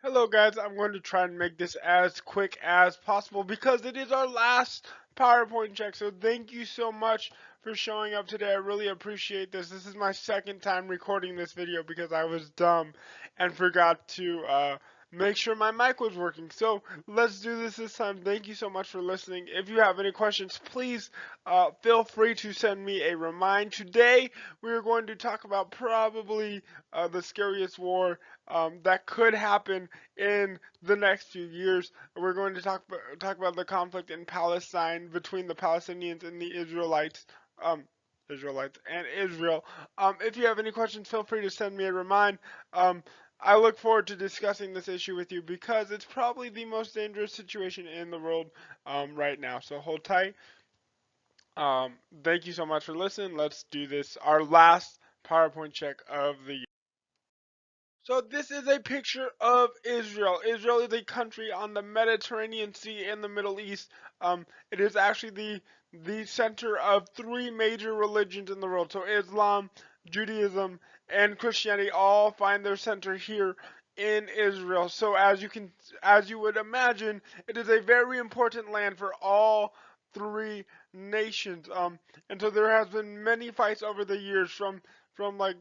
Hello guys, I'm going to try and make this as quick as possible because it is our last PowerPoint check. So thank you so much for showing up today. I really appreciate this. This is my second time recording this video because I was dumb and forgot to make sure my mic was working. So let's do this time. Thank you so much for listening. If you have any questions, please feel free to send me a remind. Today we are going to talk about probably the scariest war that could happen in the next few years. We're going to talk about the conflict in Palestine between the Palestinians and the Israelites. Um, Israelites and Israel. If you have any questions, feel free to send me a remind. Um, I look forward to discussing this issue with you because it's probably the most dangerous situation in the world right now. So hold tight. Um, Thank you so much for listening. Let's do this. Our last PowerPoint check of the year. So this is a picture of Israel. Israel is a country on the Mediterranean Sea in the Middle East. It is actually the center of three major religions in the world. So Islam, Judaism, and Christianity all find their center here in Israel. So as you would imagine, it is a very important land for all three nations. And so there has been many fights over the years from like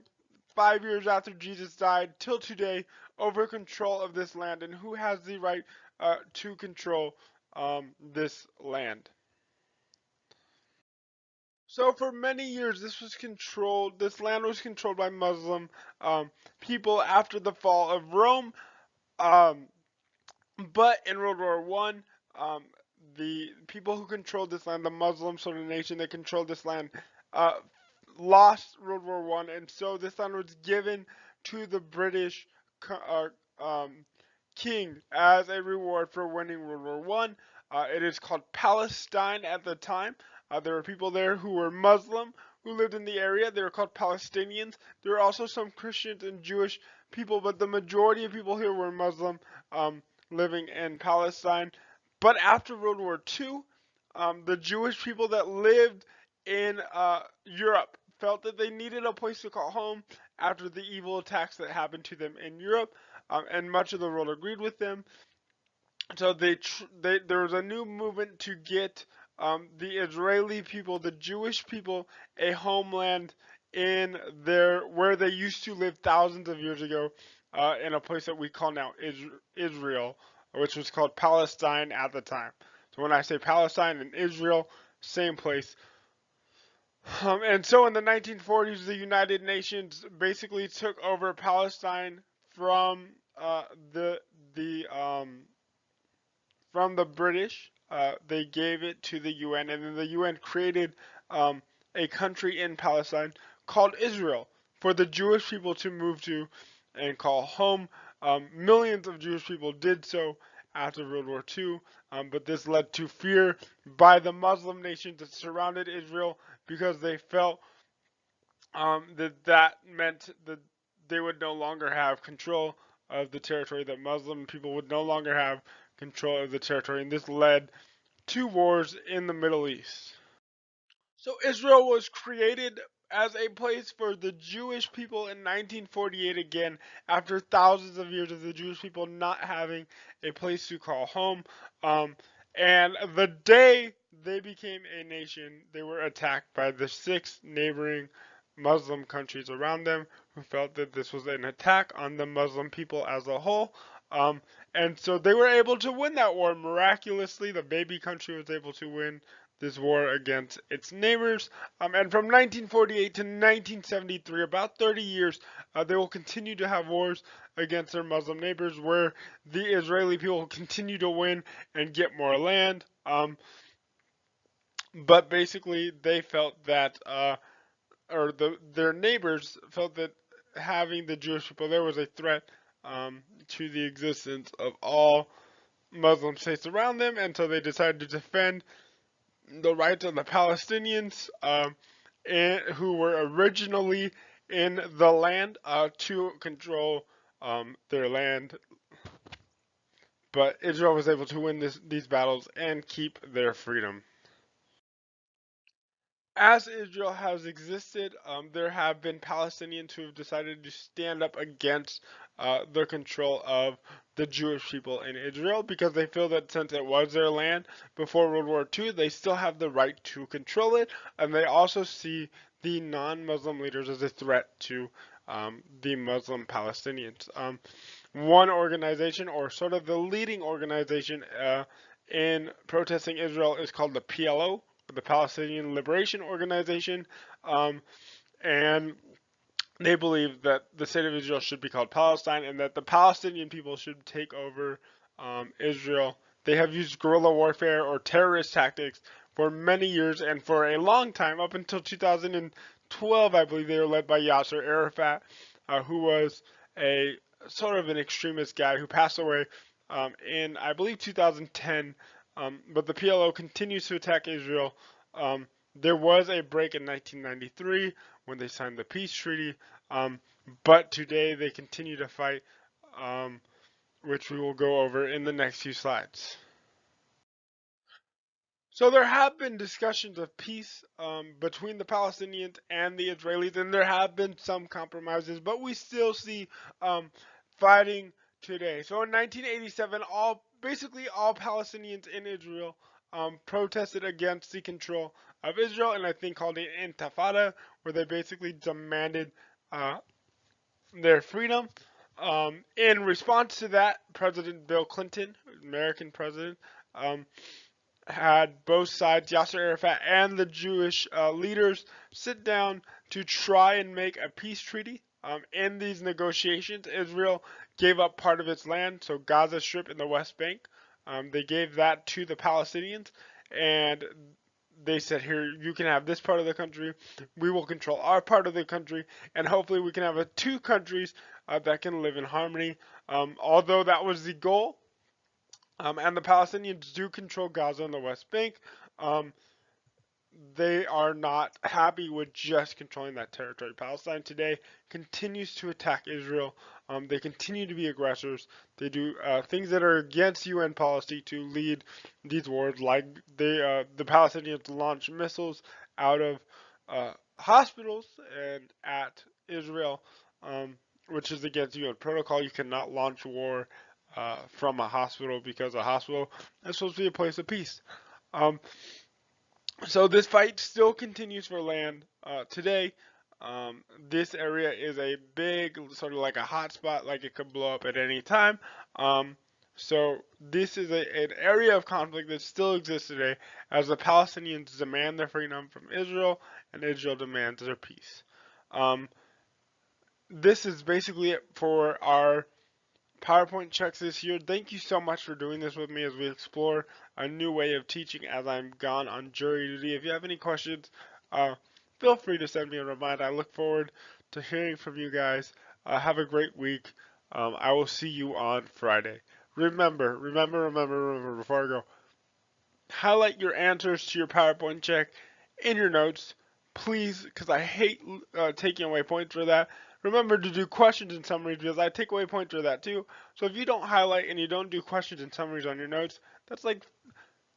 5 years after Jesus died till today over control of this land and who has the right to control this land. So for many years, this land was controlled by Muslim people after the fall of Rome. Um, but in World War One, the people who controlled this land, the Muslim sort of nation that controlled this land, uh, lost World War One, and so this land was given to the British king as a reward for winning World War One. It is called Palestine at the time. There were people there who were Muslim who lived in the area. They were called Palestinians. There were also some Christians and Jewish people, but the majority of people here were Muslim, living in Palestine. But after World War Two, the Jewish people that lived in Europe felt that they needed a place to call home after the evil attacks that happened to them in Europe, and much of the world agreed with them. So there was a new movement to get the Israeli people, the Jewish people, a homeland in their where they used to live thousands of years ago, in a place that we call now Israel, which was called Palestine at the time. So when I say Palestine and Israel, same place. And so in the 1940s, the United Nations basically took over Palestine from the the from the British. They gave it to the UN, and then the UN created a country in Palestine called Israel for the Jewish people to move to and call home. Millions of Jewish people did so after World War II, but this led to fear by the Muslim nations that surrounded Israel because they felt that meant that they would no longer have control of the territory, that Muslim people would no longer have control of the territory, and this led to wars in the Middle East. So Israel was created as a place for the Jewish people in 1948 again, after thousands of years of the Jewish people not having a place to call home. Um, and the day they became a nation, they were attacked by the six neighboring Muslim countries around them who felt that this was an attack on the Muslim people as a whole. Um, and so they were able to win that war miraculously. The baby country was able to win this war against its neighbors. And from 1948 to 1973, about 30 years, they will continue to have wars against their Muslim neighbors where the Israeli people continue to win and get more land. But basically, they felt that, their neighbors felt that having the Jewish people there was a threat to the existence of all Muslim states around them, and so they decided to defend the rights of the Palestinians, who were originally in the land, to control their land. But Israel was able to win these battles and keep their freedom. as Israel has existed, there have been Palestinians who have decided to stand up against the control of the Jewish people in Israel because they feel that since it was their land before World War II, they still have the right to control it, and they also see the non-Muslim leaders as a threat to the Muslim Palestinians. One organization, or sort of the leading organization in protesting Israel, is called the PLO, the Palestinian Liberation Organization, and they believe that the state of Israel should be called Palestine and that the Palestinian people should take over Israel. They have used guerrilla warfare or terrorist tactics for many years and for a long time, up until 2012, I believe they were led by Yasser Arafat, who was a sort of an extremist guy who passed away in, I believe, 2010. But the PLO continues to attack Israel. There was a break in 1993 when they signed the peace treaty, um, but today they continue to fight, um, which we will go over in the next few slides. So there have been discussions of peace between the Palestinians and the Israelis, and there have been some compromises, but we still see um, fighting today. So in 1987, basically all Palestinians in Israel protested against the control of Israel, and I think called it Intifada, where they basically demanded uh, their freedom. In response to that, President Bill Clinton, American president, um, had both sides, Yasser Arafat and the Jewish leaders, sit down to try and make a peace treaty. In these negotiations, Israel gave up part of its land, so Gaza Strip and the West Bank. They gave that to the Palestinians, and they said, here, you can have this part of the country, we will control our part of the country, and hopefully we can have two countries that can live in harmony. Although that was the goal, and the Palestinians do control Gaza and the West Bank. Um, they are not happy with just controlling that territory. Palestine today continues to attack Israel. They continue to be aggressors. They do things that are against UN policy to lead these wars, like the Palestinians launch missiles out of hospitals and at Israel, which is against UN protocol. You cannot launch war from a hospital because a hospital is supposed to be a place of peace. Um, so this fight still continues for land today. This area is a big, sort of like a hot spot, like it could blow up at any time. So this is an area of conflict that still exists today as the Palestinians demand their freedom from Israel and Israel demands their peace. Um, this is basically it for our PowerPoint checks this year. Thank you so much for doing this with me as we explore a new way of teaching as I'm gone on jury duty. If you have any questions, feel free to send me a reminder. I look forward to hearing from you guys. Have a great week. I will see you on Friday. Remember, before I go, highlight your answers to your PowerPoint check in your notes, please, because I hate taking away points for that. Remember to do questions and summaries because I take away points for that too. So if you don't highlight and you don't do questions and summaries on your notes, that's like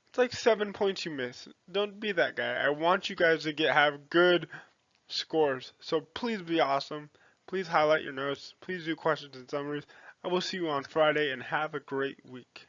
it's like 7 points you miss. Don't be that guy. I want you guys to have good scores. So please be awesome. Please highlight your notes. Please do questions and summaries. I will see you on Friday and have a great week.